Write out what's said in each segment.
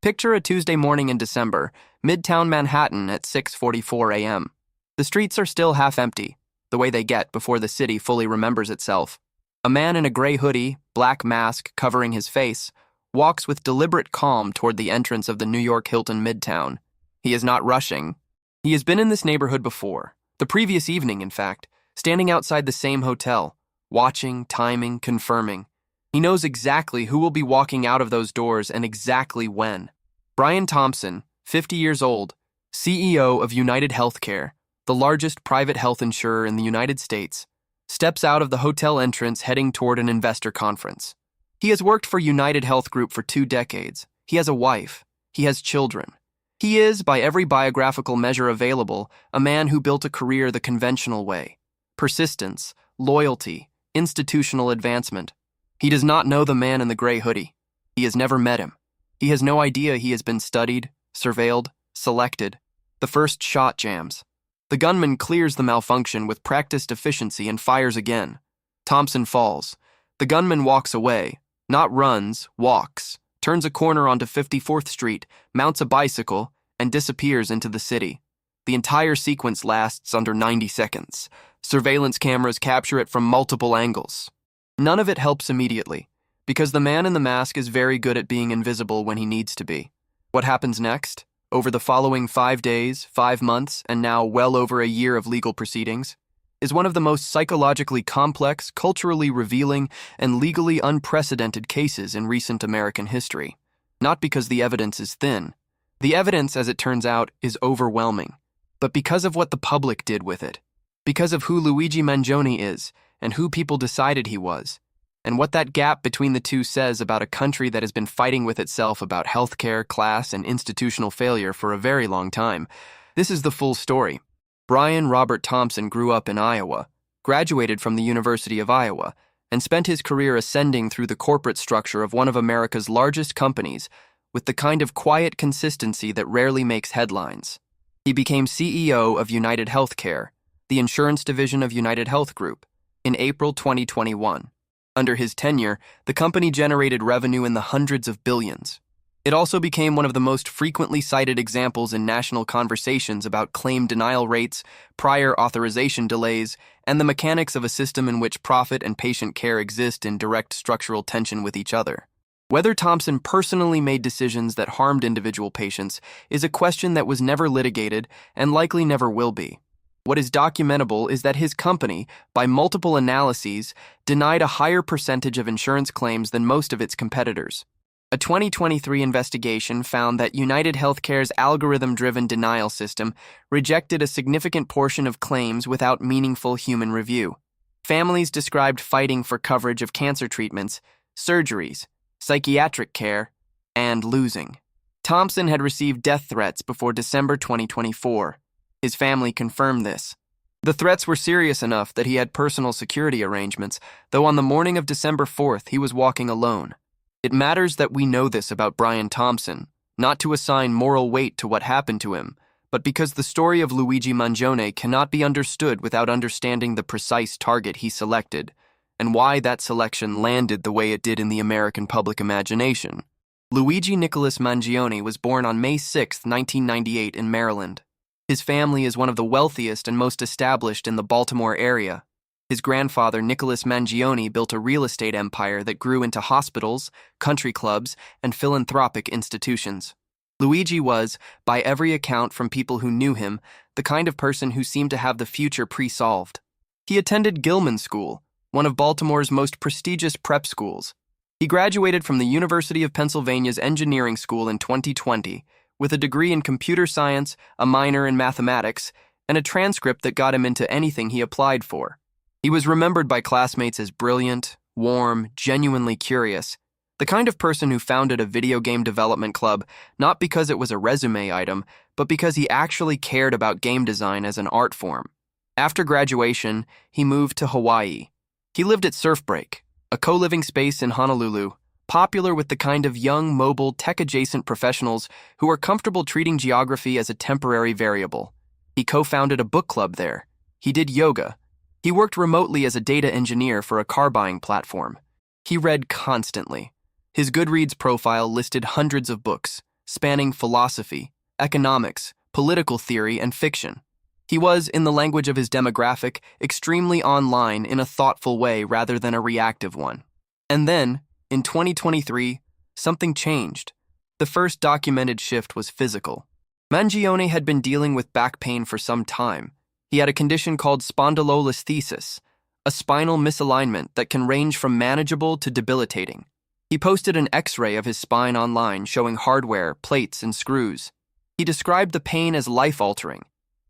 Picture a Tuesday morning in December, Midtown Manhattan at 6:44 a.m. The streets are still half empty, the way they get before the city fully remembers itself. A man in a gray hoodie, black mask covering his face, walks with deliberate calm toward the entrance of the New York Hilton Midtown. He is not rushing. He has been in this neighborhood before, the previous evening, in fact, standing outside the same hotel, watching, timing, confirming. He knows exactly who will be walking out of those doors and exactly when. Brian Thompson, 50 years old, CEO of UnitedHealthcare, the largest private health insurer in the United States, steps out of the hotel entrance heading toward an investor conference. He has worked for United Health Group for 2 decades. He has a wife. He has children. He is, by every biographical measure available, a man who built a career the conventional way. Persistence, loyalty, institutional advancement. He does not know the man in the gray hoodie. He has never met him. He has no idea he has been studied, surveilled, selected. The first shot jams. The gunman clears the malfunction with practiced efficiency and fires again. Thompson falls. The gunman walks away, not runs, walks, turns a corner onto 54th Street, mounts a bicycle, and disappears into the city. The entire sequence lasts under 90 seconds. Surveillance cameras capture it from multiple angles. None of it helps immediately, because the man in the mask is very good at being invisible when he needs to be. What happens next? Over the following 5 days, 5 months, and now well over a year of legal proceedings, is one of the most psychologically complex, culturally revealing, and legally unprecedented cases in recent American history. Not because the evidence is thin. The evidence, as it turns out, is overwhelming. But because of what the public did with it. Because of who Luigi Mangione is, and who people decided he was, and what that gap between the two says about a country that has been fighting with itself about healthcare, class, and institutional failure for a very long time. This is the full story. Brian Robert Thompson grew up in Iowa, graduated from the University of Iowa, and spent his career ascending through the corporate structure of one of America's largest companies with the kind of quiet consistency that rarely makes headlines. He became CEO of UnitedHealthcare, the insurance division of United Health Group, in April 2021. Under his tenure, the company generated revenue in the hundreds of billions. It also became one of the most frequently cited examples in national conversations about claim denial rates, prior authorization delays, and the mechanics of a system in which profit and patient care exist in direct structural tension with each other. Whether Thompson personally made decisions that harmed individual patients is a question that was never litigated and likely never will be. What is documentable is that his company, by multiple analyses, denied a higher percentage of insurance claims than most of its competitors. A 2023 investigation found that UnitedHealthcare's algorithm-driven denial system rejected a significant portion of claims without meaningful human review. Families described fighting for coverage of cancer treatments, surgeries, psychiatric care, and losing. Thompson had received death threats before December 2024. His family confirmed this. The threats were serious enough that he had personal security arrangements, though on the morning of December 4th, he was walking alone. It matters that we know this about Brian Thompson, not to assign moral weight to what happened to him, but because the story of Luigi Mangione cannot be understood without understanding the precise target he selected, and why that selection landed the way it did in the American public imagination. Luigi Nicholas Mangione was born on May 6, 1998 in Maryland. His family is one of the wealthiest and most established in the Baltimore area. His grandfather, Nicholas Mangione, built a real estate empire that grew into hospitals, country clubs, and philanthropic institutions. Luigi was, by every account from people who knew him, the kind of person who seemed to have the future pre-solved. He attended Gilman School, one of Baltimore's most prestigious prep schools. He graduated from the University of Pennsylvania's Engineering School in 2020, with a degree in computer science, a minor in mathematics, and a transcript that got him into anything he applied for. He was remembered by classmates as brilliant, warm, genuinely curious, the kind of person who founded a video game development club not because it was a resume item, but because he actually cared about game design as an art form. After graduation, he moved to Hawaii. He lived at Surf Break, a co-living space in Honolulu, popular with the kind of young, mobile, tech-adjacent professionals who are comfortable treating geography as a temporary variable. He co-founded a book club there. He did yoga. He worked remotely as a data engineer for a car-buying platform. He read constantly. His Goodreads profile listed hundreds of books, spanning philosophy, economics, political theory, and fiction. He was, in the language of his demographic, extremely online in a thoughtful way rather than a reactive one. And then, in 2023, something changed. The first documented shift was physical. Mangione had been dealing with back pain for some time. He had a condition called spondylolisthesis, a spinal misalignment that can range from manageable to debilitating. He posted an X-ray of his spine online showing hardware, plates, and screws. He described the pain as life-altering.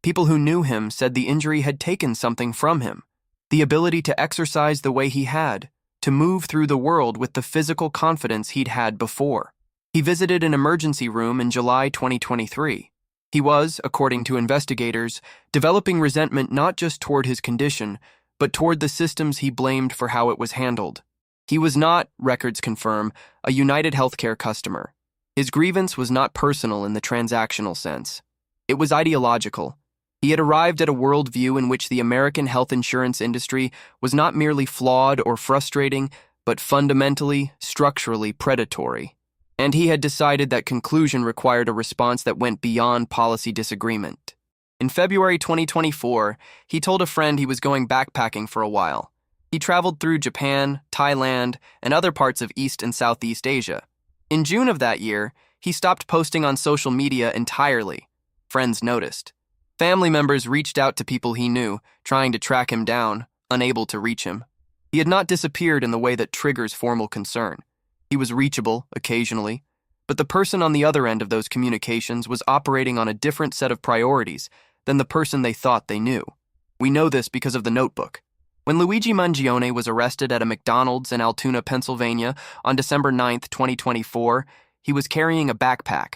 People who knew him said the injury had taken something from him, the ability to exercise the way he had, to move through the world with the physical confidence he'd had before. He visited an emergency room in July 2023. He was, according to investigators, developing resentment not just toward his condition, but toward the systems he blamed for how it was handled. He was not, records confirm, a UnitedHealthcare customer. His grievance was not personal in the transactional sense. It was ideological. He had arrived at a worldview in which the American health insurance industry was not merely flawed or frustrating, but fundamentally, structurally predatory. And he had decided that conclusion required a response that went beyond policy disagreement. In February 2024, he told a friend he was going backpacking for a while. He traveled through Japan, Thailand, and other parts of East and Southeast Asia. In June of that year, he stopped posting on social media entirely. Friends noticed. Family members reached out to people he knew, trying to track him down, unable to reach him. He had not disappeared in the way that triggers formal concern. He was reachable, occasionally, but the person on the other end of those communications was operating on a different set of priorities than the person they thought they knew. We know this because of the notebook. When Luigi Mangione was arrested at a McDonald's in Altoona, Pennsylvania on December 9, 2024, he was carrying a backpack.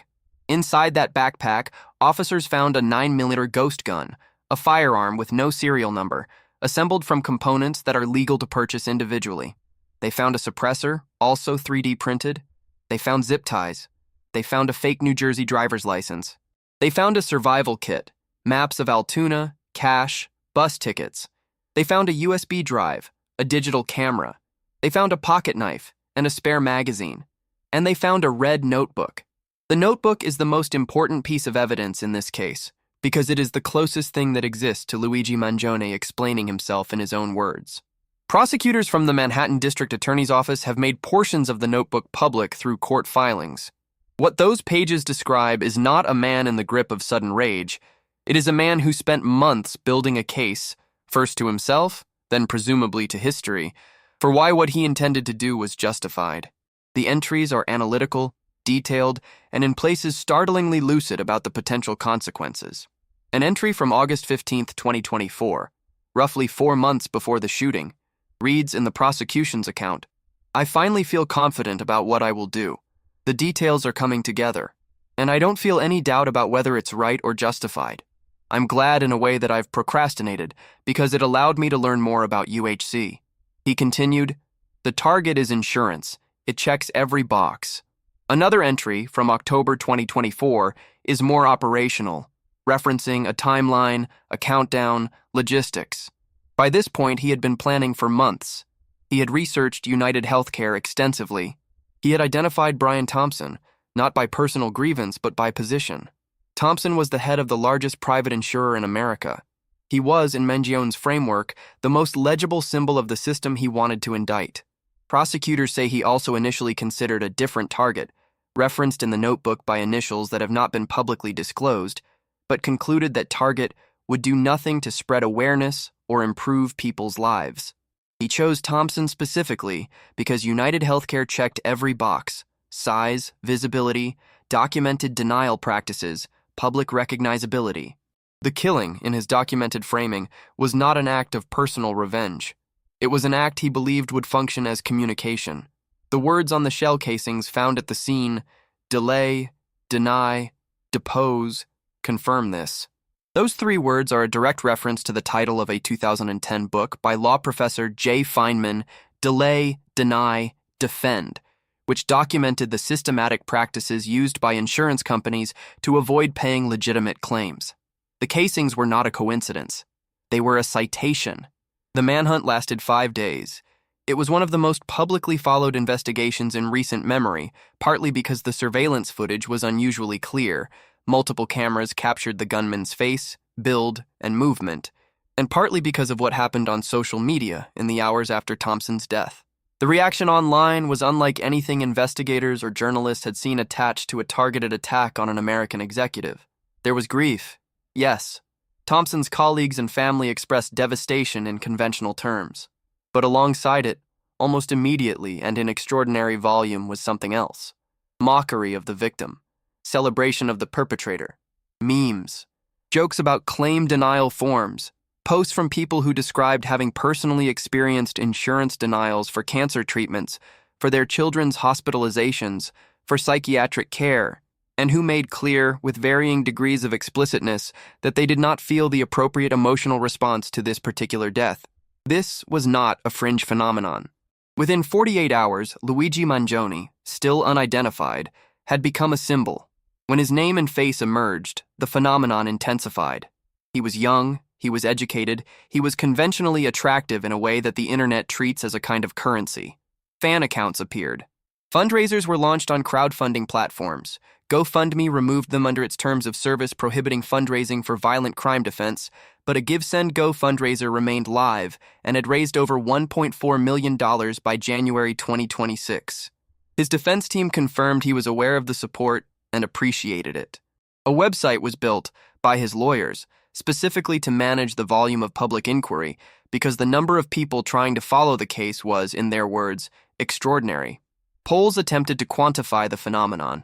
Inside that backpack, officers found a 9mm ghost gun, a firearm with no serial number, assembled from components that are legal to purchase individually. They found a suppressor, also 3D printed. They found zip ties. They found a fake New Jersey driver's license. They found a survival kit, maps of Altoona, cash, bus tickets. They found a USB drive, a digital camera. They found a pocket knife and a spare magazine. And they found a red notebook. The notebook is the most important piece of evidence in this case, because it is the closest thing that exists to Luigi Mangione explaining himself in his own words. Prosecutors from the Manhattan District Attorney's Office have made portions of the notebook public through court filings. What those pages describe is not a man in the grip of sudden rage. It is a man who spent months building a case, first to himself, then presumably to history, for why what he intended to do was justified. The entries are analytical, detailed, and in places startlingly lucid about the potential consequences. An entry from August 15, 2024, roughly 4 months before the shooting, reads in the prosecution's account, "I finally feel confident about what I will do. The details are coming together, and I don't feel any doubt about whether it's right or justified. I'm glad in a way that I've procrastinated because it allowed me to learn more about UHC." He continued, "The target is insurance. It checks every box." Another entry from October 2024 is more operational, referencing a timeline, a countdown, logistics. By this point, he had been planning for months. He had researched UnitedHealthcare extensively. He had identified Brian Thompson, not by personal grievance but by position. Thompson was the head of the largest private insurer in America. He was, in Mangione's framework, the most legible symbol of the system he wanted to indict. Prosecutors say he also initially considered a different target, referenced in the notebook by initials that have not been publicly disclosed, but concluded that target would do nothing to spread awareness or improve people's lives. He chose Thompson specifically because UnitedHealthcare checked every box: size, visibility, documented denial practices, public recognizability. The killing, in his documented framing, was not an act of personal revenge. It was an act he believed would function as communication. The words on the shell casings found at the scene, delay, deny, depose, confirm this. Those 3 words are a direct reference to the title of a 2010 book by law professor Jay Feinman, Delay, Deny, Defend, which documented the systematic practices used by insurance companies to avoid paying legitimate claims. The casings were not a coincidence. They were a citation. The manhunt lasted 5 days. It was one of the most publicly followed investigations in recent memory, partly because the surveillance footage was unusually clear. Multiple cameras captured the gunman's face, build, and movement, and partly because of what happened on social media in the hours after Thompson's death. The reaction online was unlike anything investigators or journalists had seen attached to a targeted attack on an American executive. There was grief, yes. Thompson's colleagues and family expressed devastation in conventional terms. But alongside it, almost immediately and in extraordinary volume, was something else. Mockery of the victim, celebration of the perpetrator, memes, jokes about claim denial forms, posts from people who described having personally experienced insurance denials for cancer treatments, for their children's hospitalizations, for psychiatric care, and who made clear, with varying degrees of explicitness, that they did not feel the appropriate emotional response to this particular death. This was not a fringe phenomenon. Within 48 hours, Luigi Mangione, still unidentified, had become a symbol. When his name and face emerged, the phenomenon intensified. He was young, he was educated, he was conventionally attractive in a way that the internet treats as a kind of currency. Fan accounts appeared. Fundraisers were launched on crowdfunding platforms. GoFundMe removed them under its terms of service prohibiting fundraising for violent crime defense, but a GiveSendGo fundraiser remained live and had raised over $1.4 million by January 2026. His defense team confirmed he was aware of the support and appreciated it. A website was built by his lawyers specifically to manage the volume of public inquiry because the number of people trying to follow the case was, in their words, extraordinary. Polls attempted to quantify the phenomenon.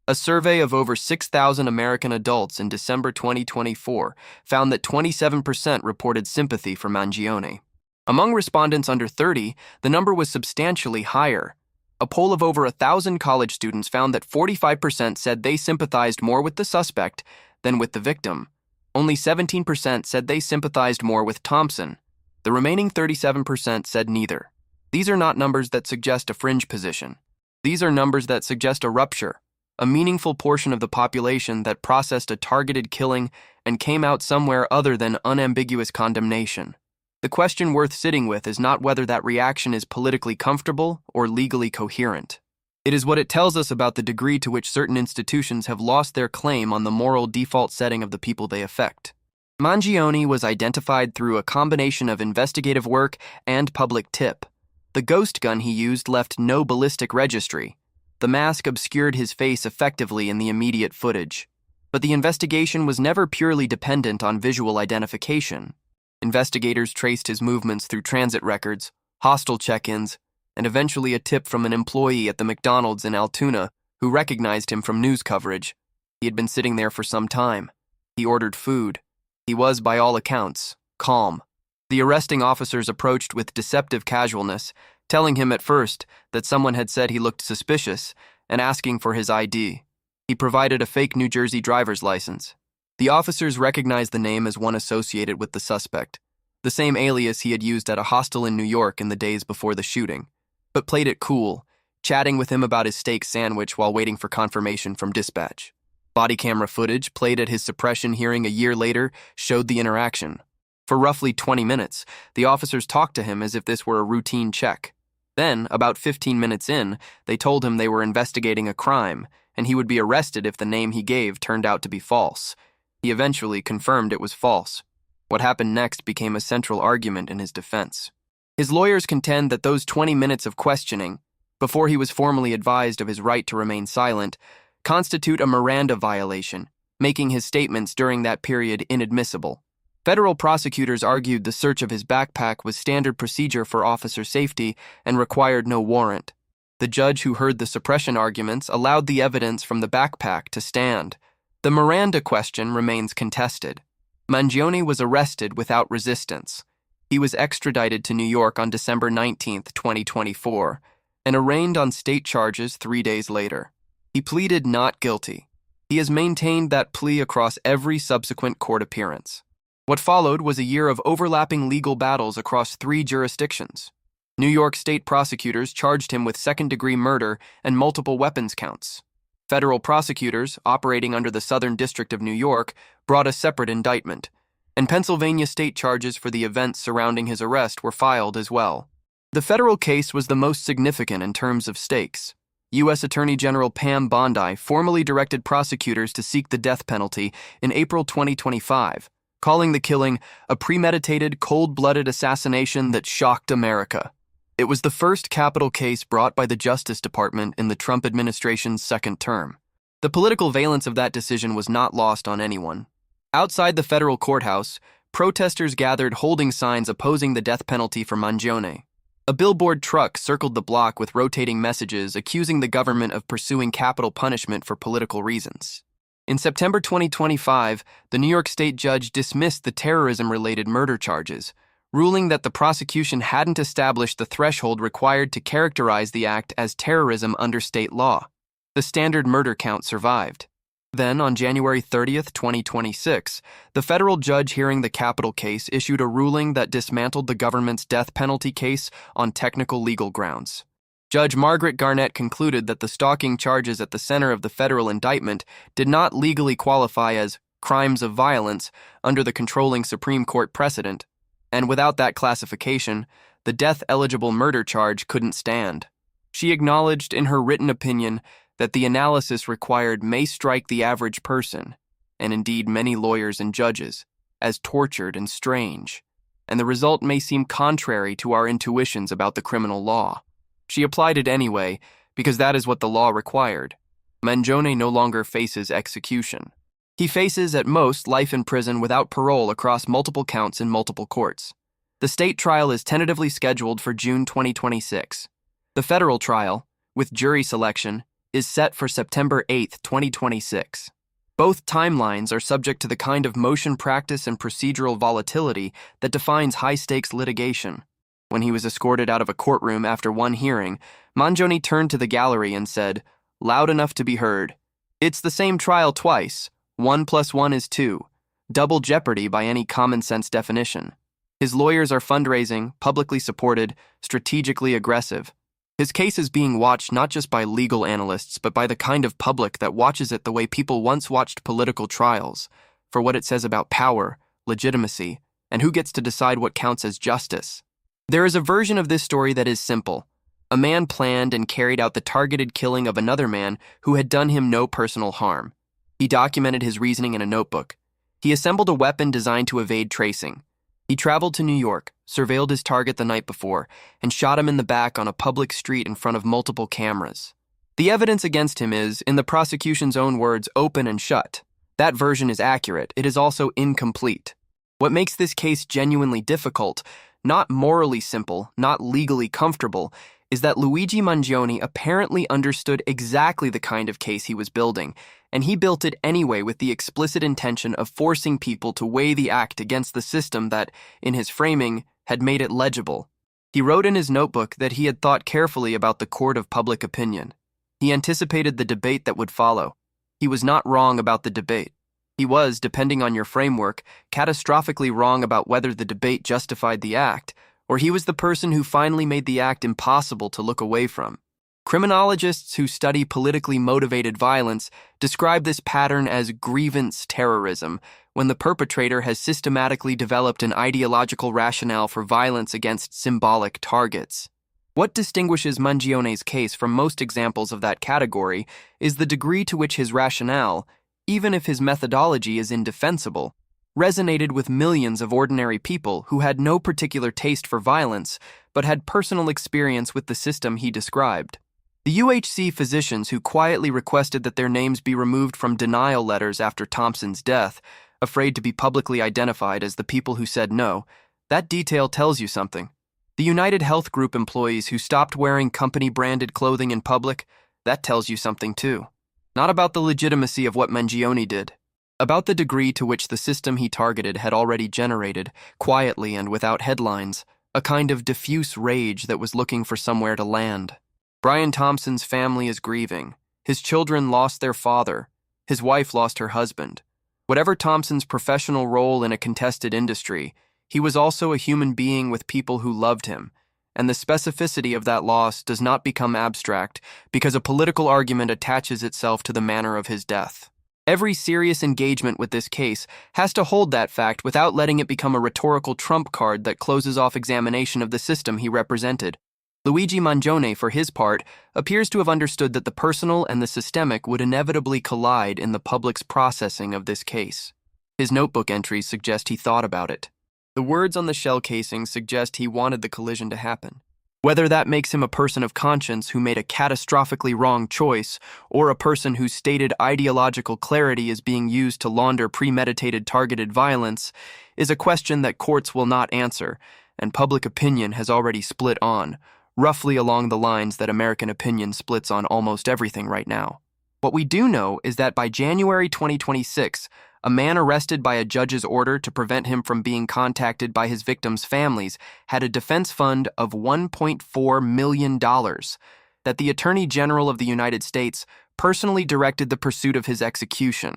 A survey of over 6,000 American adults in December 2024 found that 27% reported sympathy for Mangione. Among respondents under 30, the number was substantially higher. A poll of over 1,000 college students found that 45% said they sympathized more with the suspect than with the victim. Only 17% said they sympathized more with Thompson. The remaining 37% said neither. These are not numbers that suggest a fringe position. These are numbers that suggest a rupture, a meaningful portion of the population that processed a targeted killing and came out somewhere other than unambiguous condemnation. The question worth sitting with is not whether that reaction is politically comfortable or legally coherent. It is what it tells us about the degree to which certain institutions have lost their claim on the moral default setting of the people they affect. Mangione was identified through a combination of investigative work and public tip. The ghost gun he used left no ballistic registry. The mask obscured his face effectively in the immediate footage. But the investigation was never purely dependent on visual identification. Investigators traced his movements through transit records, hostel check-ins, and eventually a tip from an employee at the McDonald's in Altoona who recognized him from news coverage. He had been sitting there for some time. He ordered food. He was, by all accounts, calm. The arresting officers approached with deceptive casualness, telling him at first that someone had said he looked suspicious and asking for his ID. He provided a fake New Jersey driver's license. The officers recognized the name as one associated with the suspect, the same alias he had used at a hostel in New York in the days before the shooting, but played it cool, chatting with him about his steak sandwich while waiting for confirmation from dispatch. Body camera footage played at his suppression hearing a year later showed the interaction. For roughly 20 minutes, the officers talked to him as if this were a routine check. Then, about 15 minutes in, they told him they were investigating a crime, and he would be arrested if the name he gave turned out to be false. He eventually confirmed it was false. What happened next became a central argument in his defense. His lawyers contend that those 20 minutes of questioning, before he was formally advised of his right to remain silent, constitute a Miranda violation, making his statements during that period inadmissible. Federal prosecutors argued the search of his backpack was standard procedure for officer safety and required no warrant. The judge who heard the suppression arguments allowed the evidence from the backpack to stand. The Miranda question remains contested. Mangione was arrested without resistance. He was extradited to New York on December 19, 2024, and arraigned on state charges 3 days later. He pleaded not guilty. He has maintained that plea across every subsequent court appearance. What followed was a year of overlapping legal battles across 3 jurisdictions. New York state prosecutors charged him with second-degree murder and multiple weapons counts. Federal prosecutors, operating under the Southern District of New York, brought a separate indictment, and Pennsylvania state charges for the events surrounding his arrest were filed as well. The federal case was the most significant in terms of stakes. U.S. Attorney General Pam Bondi formally directed prosecutors to seek the death penalty in April 2025, calling the killing a premeditated, cold-blooded assassination that shocked America. It was the first capital case brought by the Justice Department in the Trump administration's second term. The political valence of that decision was not lost on anyone. Outside the federal courthouse, protesters gathered holding signs opposing the death penalty for Mangione. A billboard truck circled the block with rotating messages accusing the government of pursuing capital punishment for political reasons. In September 2025, the New York State judge dismissed the terrorism-related murder charges, ruling that the prosecution hadn't established the threshold required to characterize the act as terrorism under state law. The standard murder count survived. Then, on January 30th, 2026, the federal judge hearing the capital case issued a ruling that dismantled the government's death penalty case on technical legal grounds. Judge Margaret Garnett concluded that the stalking charges at the center of the federal indictment did not legally qualify as crimes of violence under the controlling Supreme Court precedent, and without that classification, the death-eligible murder charge couldn't stand. She acknowledged in her written opinion that the analysis required may strike the average person, and indeed many lawyers and judges, as tortured and strange, and the result may seem contrary to our intuitions about the criminal law. She applied it anyway, because that is what the law required. Mangione no longer faces execution. He faces, at most, life in prison without parole across multiple counts in multiple courts. The state trial is tentatively scheduled for June 2026. The federal trial, with jury selection, is set for September 8, 2026. Both timelines are subject to the kind of motion practice and procedural volatility that defines high-stakes litigation. When he was escorted out of a courtroom after one hearing, Mangione turned to the gallery and said, loud enough to be heard, "It's the same trial twice. 1 + 1 is 2. Double jeopardy by any common-sense definition." His lawyers are fundraising, publicly supported, strategically aggressive. His case is being watched not just by legal analysts, but by the kind of public that watches it the way people once watched political trials, for what it says about power, legitimacy, and who gets to decide what counts as justice. There is a version of this story that is simple. A man planned and carried out the targeted killing of another man who had done him no personal harm. He documented his reasoning in a notebook. He assembled a weapon designed to evade tracing. He traveled to New York, surveilled his target the night before, and shot him in the back on a public street in front of multiple cameras. The evidence against him is, in the prosecution's own words, open and shut. That version is accurate. It is also incomplete. What makes this case genuinely difficult, not morally simple, not legally comfortable, is that Luigi Mangione apparently understood exactly the kind of case he was building, and he built it anyway with the explicit intention of forcing people to weigh the act against the system that, in his framing, had made it legible. He wrote in his notebook that he had thought carefully about the court of public opinion. He anticipated the debate that would follow. He was not wrong about the debate. He was, depending on your framework, catastrophically wrong about whether the debate justified the act, or he was the person who finally made the act impossible to look away from. Criminologists who study politically motivated violence describe this pattern as grievance terrorism, when the perpetrator has systematically developed an ideological rationale for violence against symbolic targets. What distinguishes Mangione's case from most examples of that category is the degree to which his rationale, even if his methodology is indefensible, resonated with millions of ordinary people who had no particular taste for violence, but had personal experience with the system he described. The UHC physicians who quietly requested that their names be removed from denial letters after Thompson's death, afraid to be publicly identified as the people who said no, that detail tells you something. The UnitedHealth Group employees who stopped wearing company-branded clothing in public, that tells you something too. Not about the legitimacy of what Mangione did, about the degree to which the system he targeted had already generated, quietly and without headlines, a kind of diffuse rage that was looking for somewhere to land. Brian Thompson's family is grieving. His children lost their father. His wife lost her husband. Whatever Thompson's professional role in a contested industry, he was also a human being with people who loved him, and the specificity of that loss does not become abstract because a political argument attaches itself to the manner of his death. Every serious engagement with this case has to hold that fact without letting it become a rhetorical trump card that closes off examination of the system he represented. Luigi Mangione, for his part, appears to have understood that the personal and the systemic would inevitably collide in the public's processing of this case. His notebook entries suggest he thought about it. The words on the shell casing suggest he wanted the collision to happen. Whether that makes him a person of conscience who made a catastrophically wrong choice, or a person whose stated ideological clarity is being used to launder premeditated targeted violence, is a question that courts will not answer, and public opinion has already split on, roughly along the lines that American opinion splits on almost everything right now. What we do know is that by January 2026, a man arrested by a judge's order to prevent him from being contacted by his victims' families had a defense fund of $1.4 million that the Attorney General of the United States personally directed the pursuit of his execution.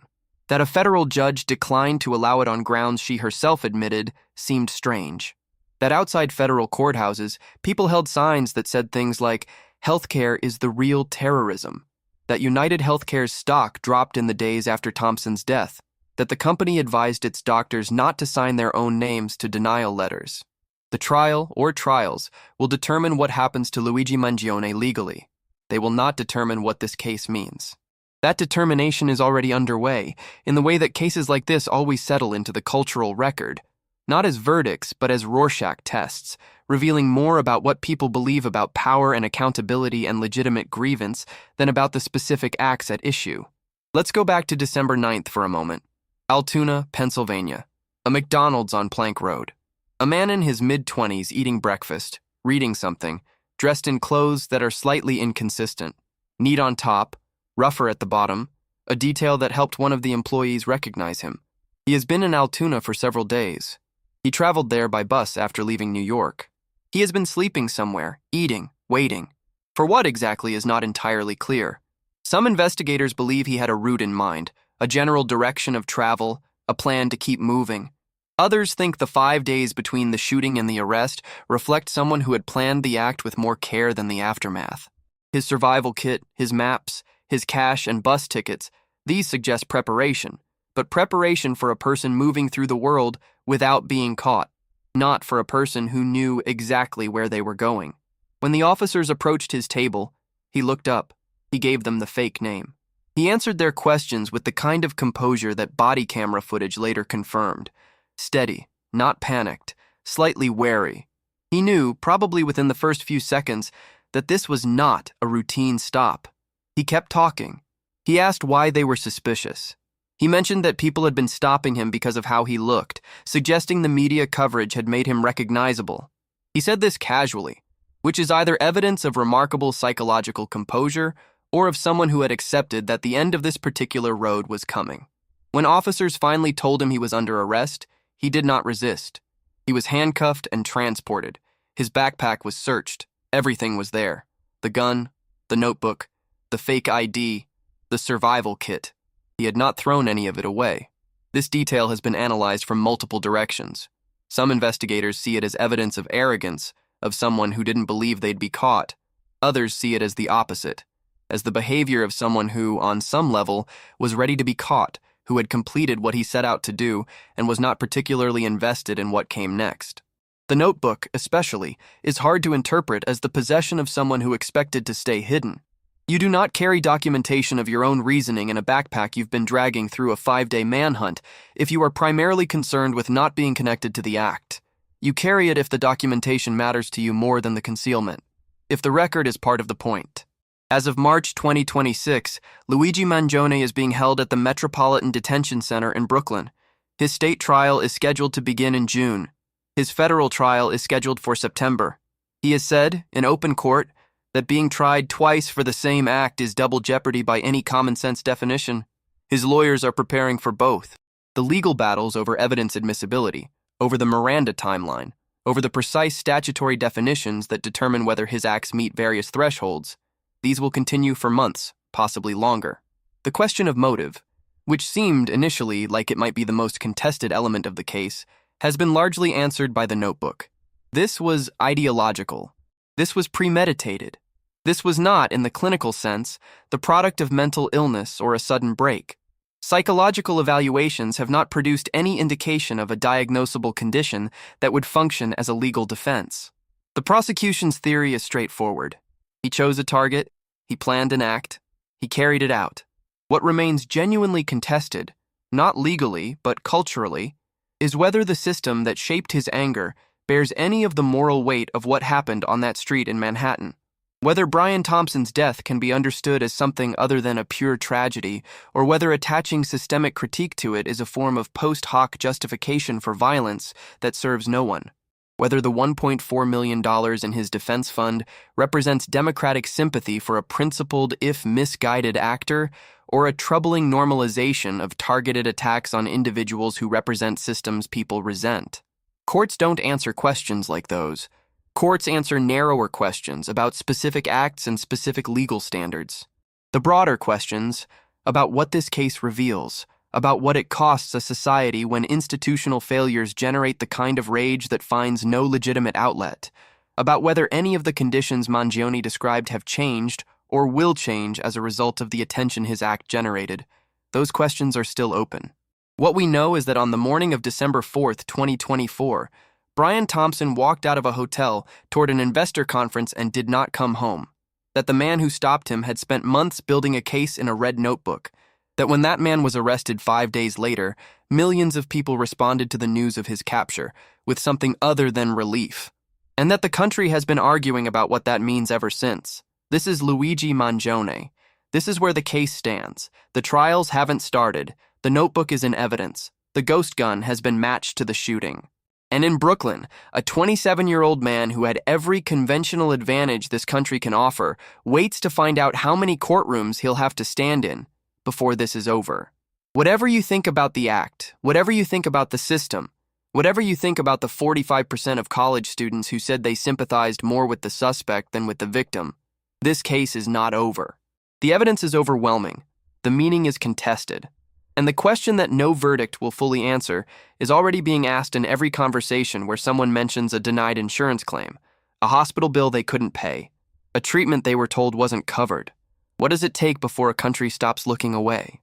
That a federal judge declined to allow it on grounds she herself admitted seemed strange. That outside federal courthouses, people held signs that said things like, "Healthcare is the real terrorism." That UnitedHealthcare's stock dropped in the days after Thompson's death. That the company advised its doctors not to sign their own names to denial letters. The trial, or trials, will determine what happens to Luigi Mangione legally. They will not determine what this case means. That determination is already underway, in the way that cases like this always settle into the cultural record, not as verdicts, but as Rorschach tests, revealing more about what people believe about power and accountability and legitimate grievance than about the specific acts at issue. Let's go back to December 9th for a moment. Altoona, Pennsylvania. A McDonald's on Plank Road. A man in his mid-20s eating breakfast, reading something, dressed in clothes that are slightly inconsistent. Neat on top, rougher at the bottom, a detail that helped one of the employees recognize him. He has been in Altoona for several days. He traveled there by bus after leaving New York. He has been sleeping somewhere, eating, waiting. For what exactly is not entirely clear. Some investigators believe he had a route in mind, a general direction of travel, a plan to keep moving. Others think the 5 days between the shooting and the arrest reflect someone who had planned the act with more care than the aftermath. His survival kit, his maps, his cash and bus tickets, these suggest preparation, but preparation for a person moving through the world without being caught, not for a person who knew exactly where they were going. When the officers approached his table, he looked up. He gave them the fake name. He answered their questions with the kind of composure that body camera footage later confirmed. Steady, not panicked, slightly wary. He knew, probably within the first few seconds, that this was not a routine stop. He kept talking. He asked why they were suspicious. He mentioned that people had been stopping him because of how he looked, suggesting the media coverage had made him recognizable. He said this casually, which is either evidence of remarkable psychological composure or of someone who had accepted that the end of this particular road was coming. When officers finally told him he was under arrest, he did not resist. He was handcuffed and transported. His backpack was searched. Everything was there. The gun, the notebook, the fake ID, the survival kit. He had not thrown any of it away. This detail has been analyzed from multiple directions. Some investigators see it as evidence of arrogance, of someone who didn't believe they'd be caught. Others see it as the opposite, as the behavior of someone who, on some level, was ready to be caught, who had completed what he set out to do and was not particularly invested in what came next. The notebook, especially, is hard to interpret as the possession of someone who expected to stay hidden. You do not carry documentation of your own reasoning in a backpack you've been dragging through a 5-day manhunt if you are primarily concerned with not being connected to the act. You carry it if the documentation matters to you more than the concealment, if the record is part of the point. As of March 2026, Luigi Mangione is being held at the Metropolitan Detention Center in Brooklyn. His state trial is scheduled to begin in June. His federal trial is scheduled for September. He has said, in open court, that being tried twice for the same act is double jeopardy by any common-sense definition. His lawyers are preparing for both. The legal battles over evidence admissibility, over the Miranda timeline, over the precise statutory definitions that determine whether his acts meet various thresholds, these will continue for months, possibly longer. The question of motive, which seemed initially like it might be the most contested element of the case, has been largely answered by the notebook. This was ideological. This was premeditated. This was not, in the clinical sense, the product of mental illness or a sudden break. Psychological evaluations have not produced any indication of a diagnosable condition that would function as a legal defense. The prosecution's theory is straightforward. He chose a target, he planned an act, he carried it out. What remains genuinely contested, not legally but culturally, is whether the system that shaped his anger bears any of the moral weight of what happened on that street in Manhattan. Whether Brian Thompson's death can be understood as something other than a pure tragedy, or whether attaching systemic critique to it is a form of post hoc justification for violence that serves no one. Whether the $1.4 million in his defense fund represents democratic sympathy for a principled, if misguided actor, or a troubling normalization of targeted attacks on individuals who represent systems people resent. Courts don't answer questions like those. Courts answer narrower questions about specific acts and specific legal standards. The broader questions about what this case reveals, about what it costs a society when institutional failures generate the kind of rage that finds no legitimate outlet, about whether any of the conditions Mangione described have changed or will change as a result of the attention his act generated. Those questions are still open. What we know is that on the morning of December 4th, 2024, Brian Thompson walked out of a hotel toward an investor conference and did not come home. That the man who stopped him had spent months building a case in a red notebook. That when that man was arrested 5 days later, millions of people responded to the news of his capture with something other than relief. And that the country has been arguing about what that means ever since. This is Luigi Mangione. This is where the case stands. The trials haven't started. The notebook is in evidence. The ghost gun has been matched to the shooting. And in Brooklyn, a 27-year-old man who had every conventional advantage this country can offer waits to find out how many courtrooms he'll have to stand in before this is over. Whatever you think about the act, whatever you think about the system, whatever you think about the 45% of college students who said they sympathized more with the suspect than with the victim, this case is not over. The evidence is overwhelming. The meaning is contested. And the question that no verdict will fully answer is already being asked in every conversation where someone mentions a denied insurance claim, a hospital bill they couldn't pay, a treatment they were told wasn't covered. What does it take before a country stops looking away?